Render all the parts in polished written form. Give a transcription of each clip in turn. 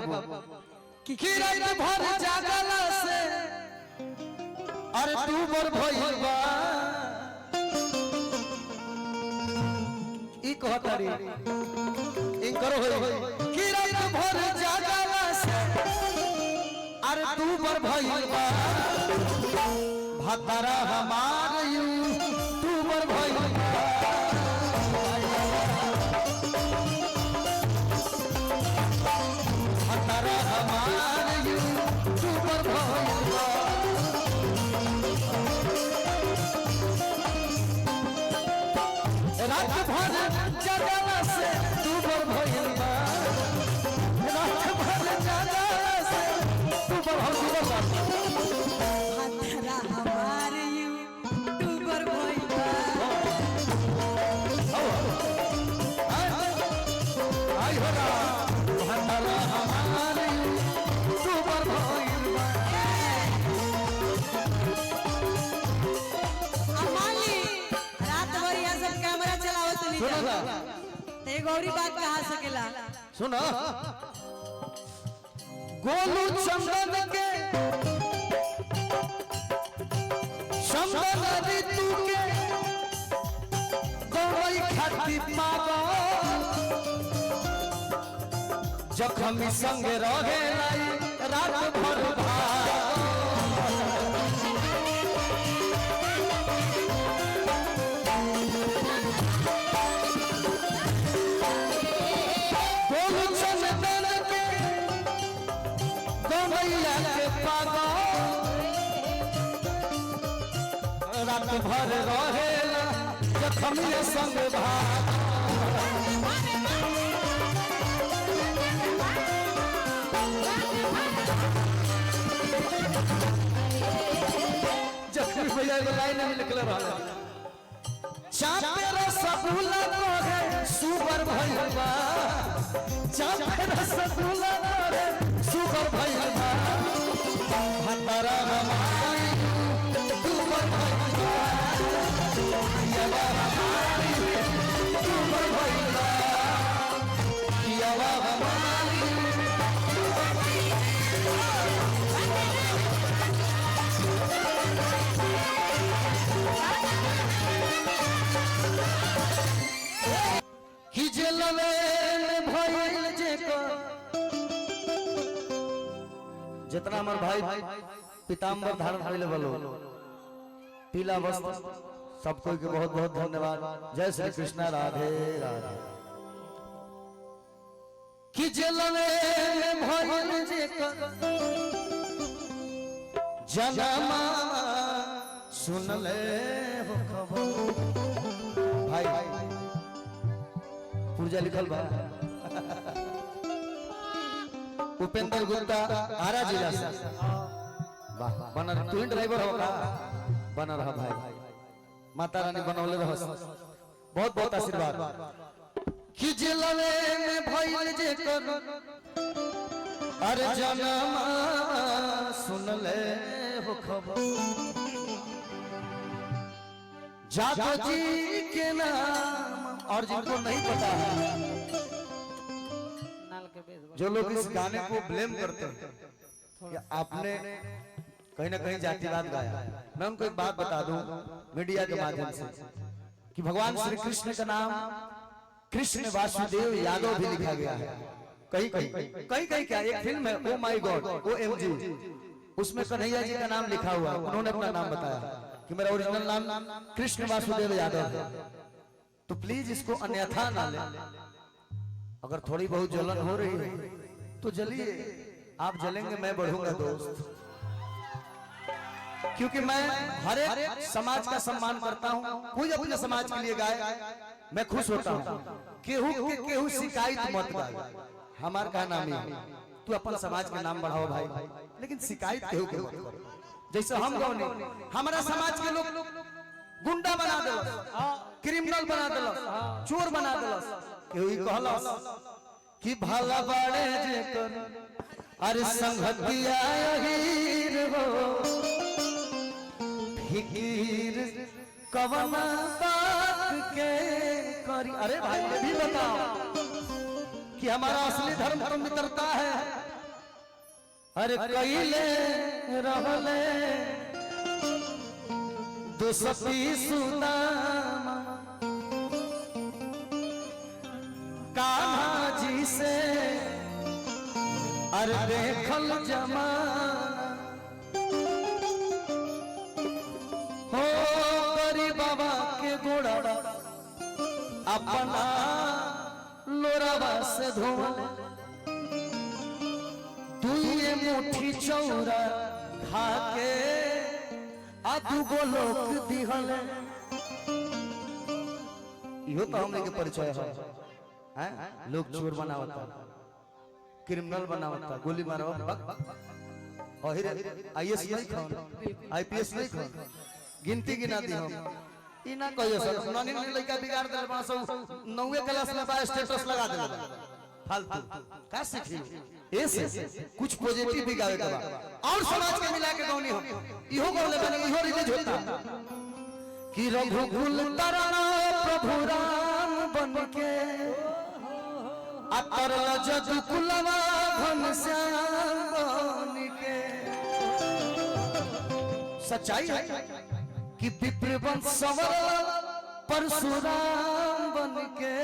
कि रात भर जागला से अरे तू बर भइल बा ई कहतारी इन करो होई कि रात भर जागला से अरे तू बर भइल बा भतरा हमार यू तू बर भइल बा भतरा हमार यू तू बर भइल बा रात भर जगला से तू बर भइल बा रात भर जगला से तू बर भइल बा भतरा हमार यू तू बर भइल बा आई होला भतरा हमार यू तू बर भइल बा अमाली रात भर यहां सब कैमरा चलावत नहीं सुनो ना ते गौरी बात कहा सकेला सुनो गोलू चंदन के चंदन ऋतु के गौरई खाती पागल जखमी संग रहे लाई रात भर गोलू चंदन के गौरैया के पागल रात भर रहेला जखमी संग जखमी भैया एगो लाइन में निकल रहा चापे रसगुल्ला तोरे सुगर भइल बा चापे रसगुल्ला तोरे सुगर भइल बा भतरा हमारी सुगर भइल बा यवा हमारी सुगर भइल बा यवा हमारी हिजलवे में भइल जे को जितना हमर भाई पीताम्बर धारण कइले बलो पीला वस्त्र सब कोई के बहुत बहुत धन्यवाद। जय श्री कृष्ण राधे राधे। हिजलवे में भइल जे को जनमा सुन ले हो खबर भाई पूजा लिखल बा उपेंद्र गुप्ता आरा जिला से वाह बना तू ड्राइवर हो का बना रहा भाई माता रानी बनौले रह बहुत बहुत आशीर्वाद खिजलवे में भइल जे कर अरे जनमा सुन ले हो खबर जादू जी के नाम और जिनको नहीं पता है जो लोग इस गाने को ब्लेम करते हैं कि आपने कहीं ना कहीं जातिवाद गाया, मैं उनको एक बात बता दूं मीडिया के माध्यम से कि भगवान श्री कृष्ण का नाम कृष्ण वासुदेव यादव भी लिखा गया है कहीं कहीं क्या एक फिल्म है ओ माय गॉड OMG उसमें कन्हैया जी का नाम लिखा हुआ, उन्होंने अपना नाम बताया कि मेरा ओरिजिनल नाम कृष्ण वासुदेव यादव है। तो प्लीज इसको अन्यथा ना ले, अगर थोड़ी बहुत जलन हो रही है तो जलिए, आप जलेंगे मैं बढ़ूंगा दोस्त, क्योंकि मैं हर एक समाज का सम्मान करता हूं। कोई अपने समाज के लिए गाए मैं खुश होता हूं, केहू शिकायत मत गाए, हमारा का नाम है तू अपन समाज के नाम बढ़ाओ भाई, लेकिन शिकायत केहू के मत करो। जैसे हम गौने हमारा समाज के लोग गुंडा बना दिलस, क्रिमिनल बना दिलस, चोर बना दिलस, केहू कहलस कि भला बाड़े जे कर अरे संगतिया हीर हो फिकीर कवन बात के करी। अरे भाई ये भी बताओ कि हमारा असली धर्म तो मित्रता है, अरे कइले रहले दुसती सुदामा कान्हा जी से अरे देखल जमाना हो गरी बाबा के गोड़ा अपना लोरावा से धोले दुए मुट्ठी चौरा खा के दुगो लोक दिहले। इहो तो हमने के परिचय है लोग चोर बनावता क्रिमिनल बनावता गोली मारो आईएएस नहीं खान आईपीएस नहीं खान गिनती गिना दी हम ई ना कहियो सर नानी नानी लड़का बिगाड़ देल बा सब 9वीं क्लास में बा स्टेटस लगा देल फालतू का सीखी ऐसे कुछ पॉजिटिव दिखावे के बा और समाज के मिला के गौनी हम इहो बोले बने इहो रिलीज होता कि रघुकुल तरणा प्रभु राम बन के अतर जद कुलवा घनश्याम बन के सच्चाई है कि विप्र वंश सवर परशुराम बन के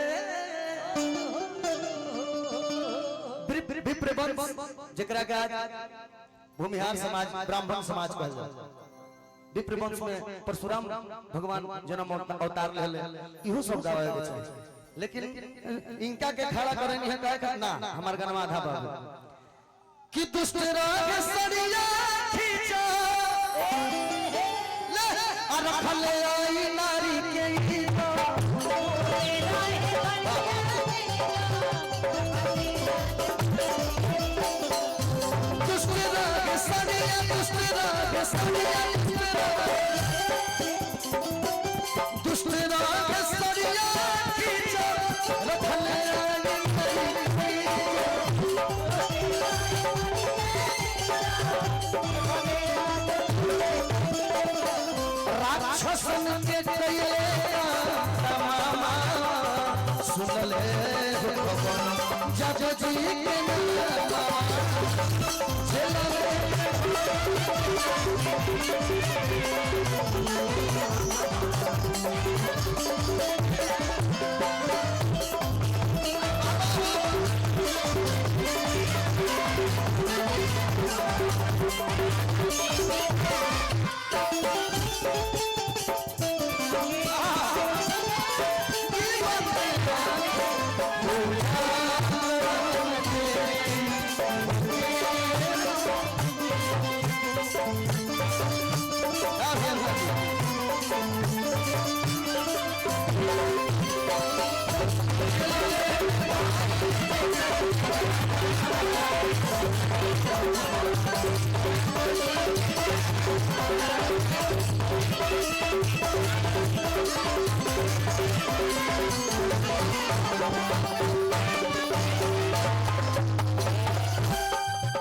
विप्र वंश जेकरा का भूमिहार समाज ब्राह्मण समाज कहल जाय विप्र वंश में परशुराम भगवान जन्म अवतार लेले इहो सब गावे के छै लेकिन इनका के खड़ा करे नहीं है काहे ना हमार गनमा आधा बाबू कि दुष्ट राग सरिया खींचा रखले आई नारी के दुष्ट राग सरिया दुष्ट राग सरिया खींचा रखले राक्षसन के कइले तमामा सुनले भगवान जज जी के नामा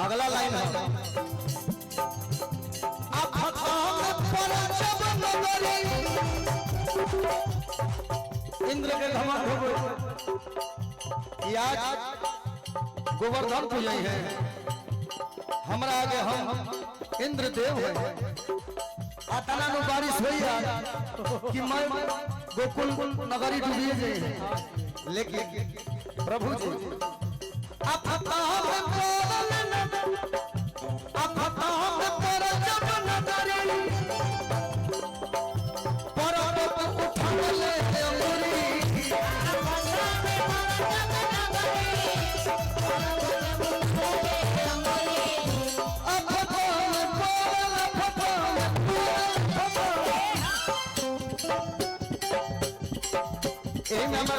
अगला लाइन है इंद्र के घमंड हो गए आज गोवर्धन पूजन है हमरा आगे हम इंद्र देव है अतना नु बारिश हुई कि मैं गोकुल नगरी डूबिए जाए लेकिन प्रभु जी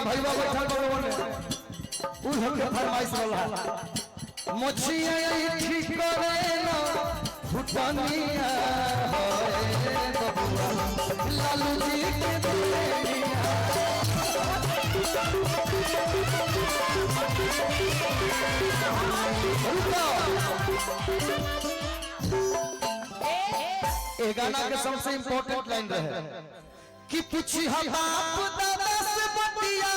भाई बाबा फरमाइश मछिया ठीक करेला फुटनिया लालू जी के गाना के सबसे इम्पोर्टेंट लाइन रहे कि पूछी हम बाप दादा से बतिया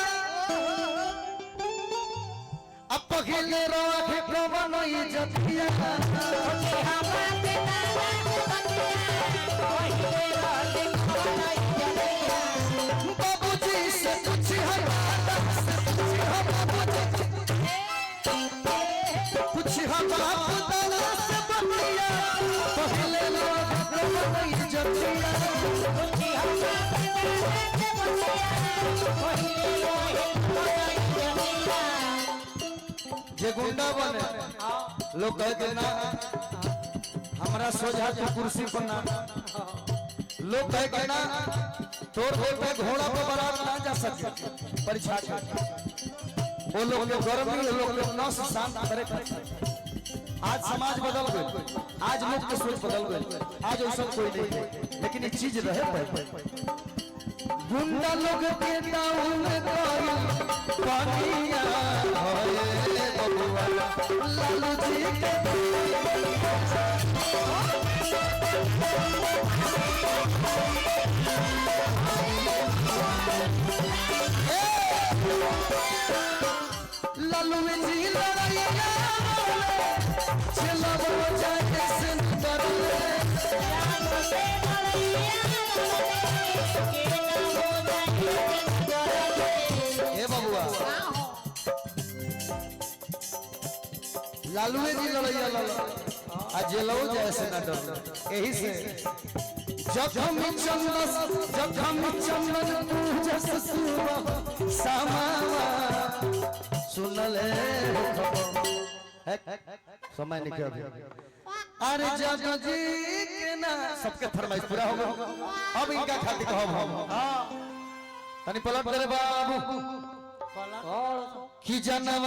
अब पहले रोके कवन ये जतिया बाबूजी से पूछी हम पूछी हम बाप दादा से बतिया पहले लोग जतिया जे गुंडा बने लोग कहते ना हमरा सोझा के कुर्सी पर ना लोग कहते ना तोड़ पे घोड़ा पर बारात ना जा सके परीक्षा वो लोग के गर्मी वो लोग के नस शांत करे। आज समाज बदल गए, आज लोग के सोच बदल गए, आज ऐसा कोई नहीं है, लेकिन ये चीज रहे पर गुंडा लोग के डाउन कोई पानिया होए बबुआ लालू जी के लालू जी लड़ाइया चलो वो जाके सुंदर ए बबुआ लालू जी लड़ाइया लड़ो आज जेलो जैसे न डर। यही से जब हम चंदन पूजस सुबह समावा सुन ले समय निकल अभी। अरे जग जी के ना सबके फरमाइश पूरा हो गया, अब इनका खातिर कहब हम तनी पलट करे बाबू की जनम